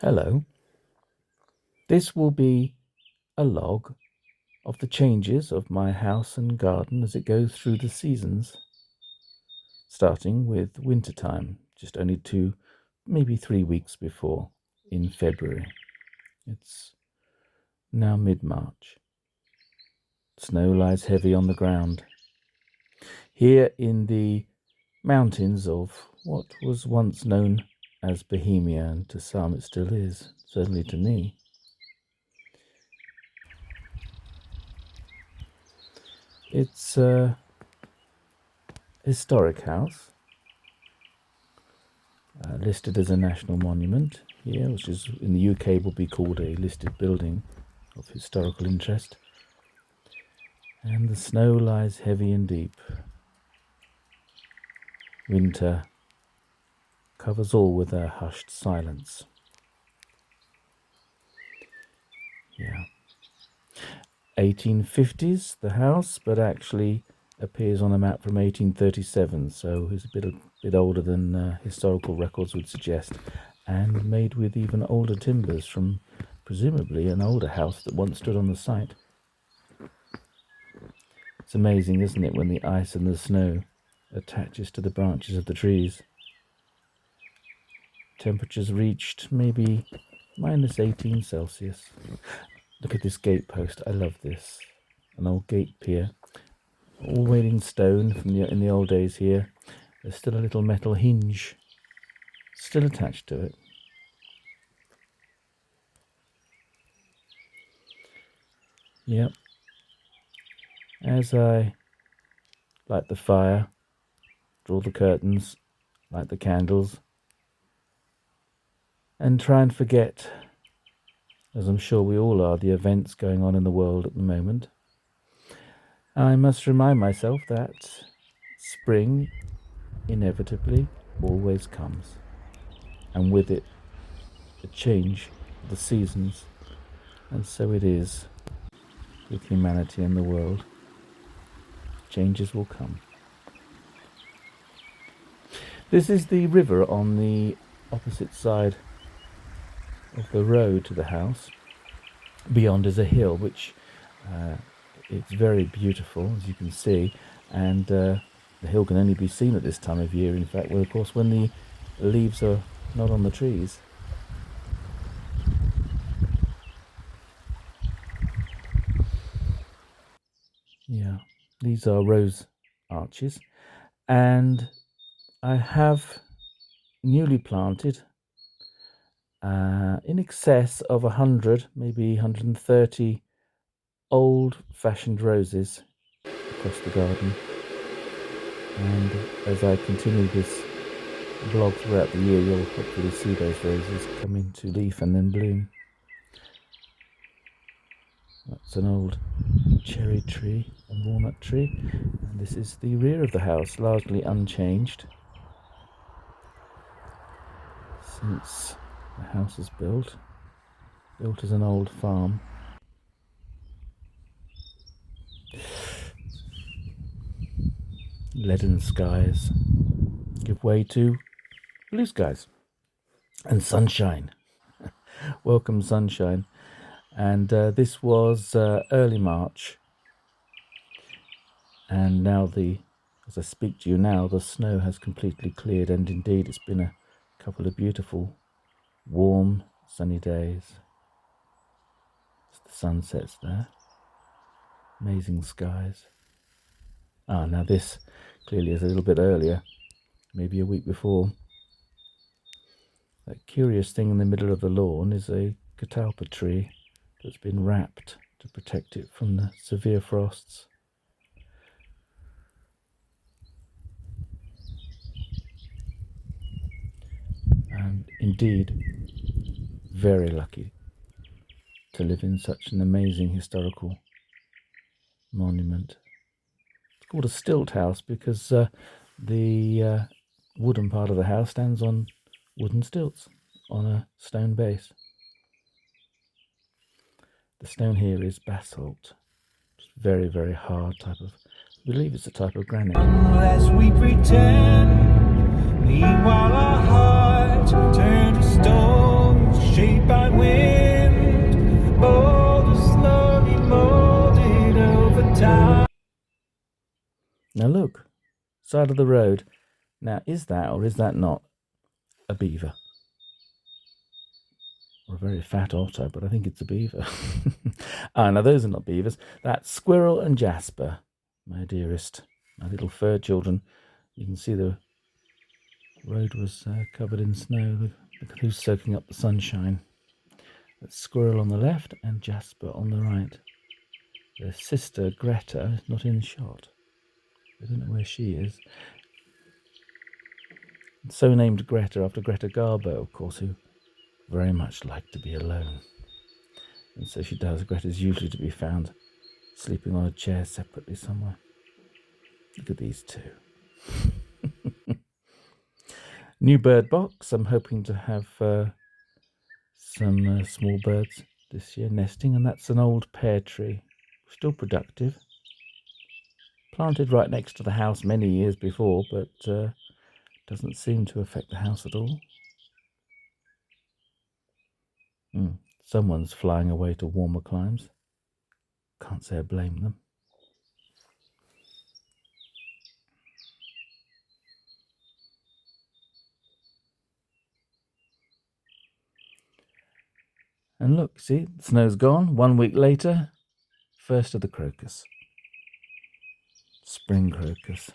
Hello. This will be a log of the changes of my house and garden as it goes through the seasons, starting with wintertime, just only 2, maybe 3 weeks before, in February. It's now mid-March. Snow lies heavy on the ground. Here in the mountains of what was once known as Bohemia, and to some it still is, certainly to me. It's a historic house, listed as a national monument here, which is in the UK would be called a listed building of historical interest. And the snow lies heavy and deep. Winter covers all with a hushed silence. Yeah. 1850s, the house, but actually appears on a map from 1837, so it's a bit older than historical records would suggest, and made with even older timbers from presumably an older house that once stood on the site. It's amazing, isn't it, when the ice and the snow attaches to the branches of the trees. Temperatures reached maybe -18 Celsius. Look at this gate post. I love this. An old gate pier, all made in stone from in the old days here. There's still a little metal hinge still attached to it. Yep. As I light the fire, draw the curtains, light the candles, and try and forget, as I'm sure we all are, the events going on in the world at the moment, I must remind myself that spring inevitably always comes, and with it a change of the seasons, and so it is with humanity and the world. Changes will come. This is the river on the opposite side of the road to the house. Beyond is a hill, which it's very beautiful, as you can see, and the hill can only be seen at this time of year, in fact, well, of course, when the leaves are not on the trees. Yeah, these are rose arches, and I have newly planted in excess of 100, maybe 130 old-fashioned roses across the garden. And as I continue this vlog throughout the year, you'll hopefully see those roses come into leaf and then bloom. That's an old cherry tree and walnut tree, and this is the rear of the house, largely unchanged since the house is built as an old farm. Leaden skies give way to blue skies and sunshine. Welcome sunshine. And this was early March, and now as I speak to you now, the snow has completely cleared, and indeed it's been a couple of beautiful, warm, sunny days. As the sun sets there, amazing skies. Now this clearly is a little bit earlier, maybe a week before. That curious thing in the middle of the lawn is a catalpa tree that's been wrapped to protect it from the severe frosts. And indeed, very lucky to live in such an amazing historical monument. It's called a stilt house because the wooden part of the house stands on wooden stilts on a stone base. The stone here is basalt. It's very, very hard type of, I believe it's a type of granite. Unless we pretend, meanwhile our hearts turn to stone, shake Now look, side of the road. Now, is that or is that not a beaver? Or a very fat otter, but I think it's a beaver. Now those are not beavers. That's Squirrel and Jasper, my dearest, my little fur children. You can see the road was covered in snow. Look at who's soaking up the sunshine. That's Squirrel on the left and Jasper on the right. Their sister Greta is not in shot. I don't know where she is. So named Greta after Greta Garbo, of course, who very much liked to be alone. And so she does. Greta's usually to be found sleeping on a chair separately somewhere. Look at these two. New bird box. I'm hoping to have some small birds this year nesting, and that's an old pear tree, still productive. Planted right next to the house many years before, but doesn't seem to affect the house at all. Someone's flying away to warmer climes. Can't say I blame them. And look, see, the snow's gone. 1 week later, first of the crocus. Spring crocus.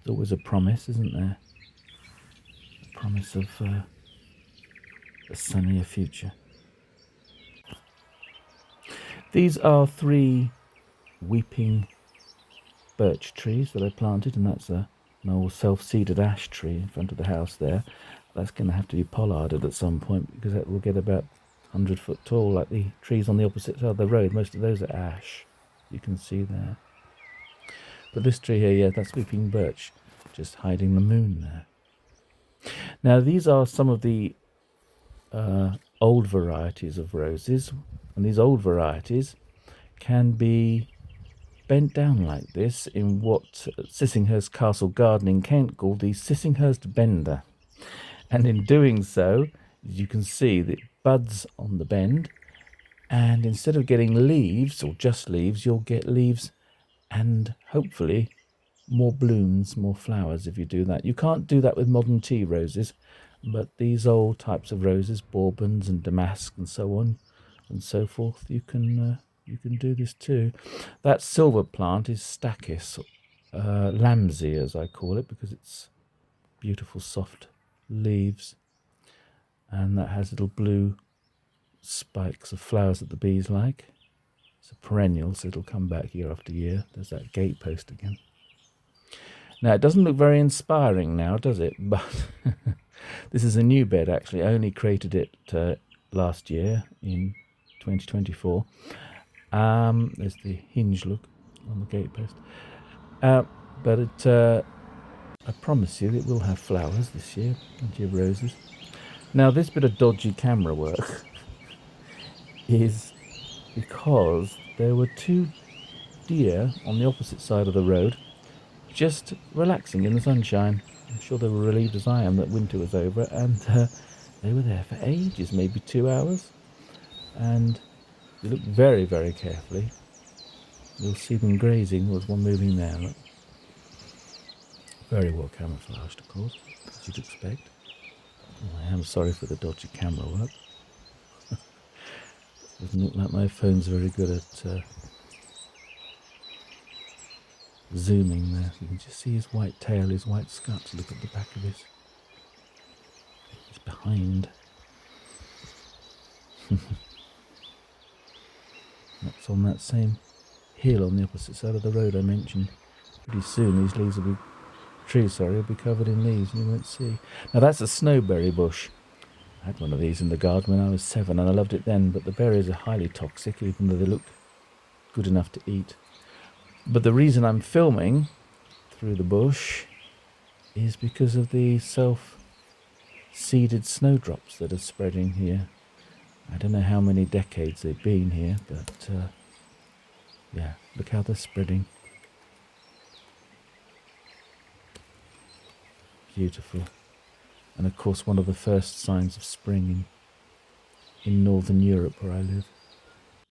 There's always a promise, isn't there? A promise of a sunnier future. These are 3 weeping birch trees that I planted, and that's an old self-seeded ash tree in front of the house there. That's going to have to be pollarded at some point because that will get about 100 foot tall, like the trees on the opposite side of the road. Most of those are ash, you can see there. But this tree here, yeah, that's weeping birch, just hiding the moon there. Now these are some of the old varieties of roses, and these old varieties can be bent down like this in what Sissinghurst Castle Garden in Kent called the Sissinghurst bender. And in doing so, you can see that it buds on the bend, and instead of getting leaves or just leaves, you'll get leaves and hopefully more blooms, more flowers if you do that. You can't do that with modern tea roses, but these old types of roses, Bourbons and Damask and so on and so forth, you can do this too. That silver plant is Stachys, Lamsey as I call it, because it's beautiful soft leaves, and that has little blue spikes of flowers that the bees like. It's a perennial, so it'll come back year after year. There's that gatepost again. Now it doesn't look very inspiring now, does it? But this is a new bed actually. I only created it last year in 2024. There's the hinge look on the gatepost. But I promise you it will have flowers this year, plenty of roses. Now this bit of dodgy camera work is because there were 2 deer on the opposite side of the road just relaxing in the sunshine. I'm sure they were relieved as I am that winter was over, and they were there for ages, maybe 2 hours. And you look very, very carefully, you'll see them grazing. There's one moving there, look. Very well camouflaged, of course, as you'd expect. Oh, I am sorry for the dodgy camera work. Doesn't look like my phone's very good at zooming there. You can just see his white tail, his white scut. Look at the back of his. He's behind. That's on that same hill on the opposite side of the road I mentioned. Pretty soon these leaves will be will be covered in leaves and you won't see. Now that's a snowberry bush. I had one of these in the garden when I was 7 and I loved it then, but the berries are highly toxic even though they look good enough to eat. But the reason I'm filming through the bush is because of the self-seeded snowdrops that are spreading here. I don't know how many decades they've been here, but yeah, look how they're spreading. Beautiful. And of course one of the first signs of spring in Northern Europe where I live.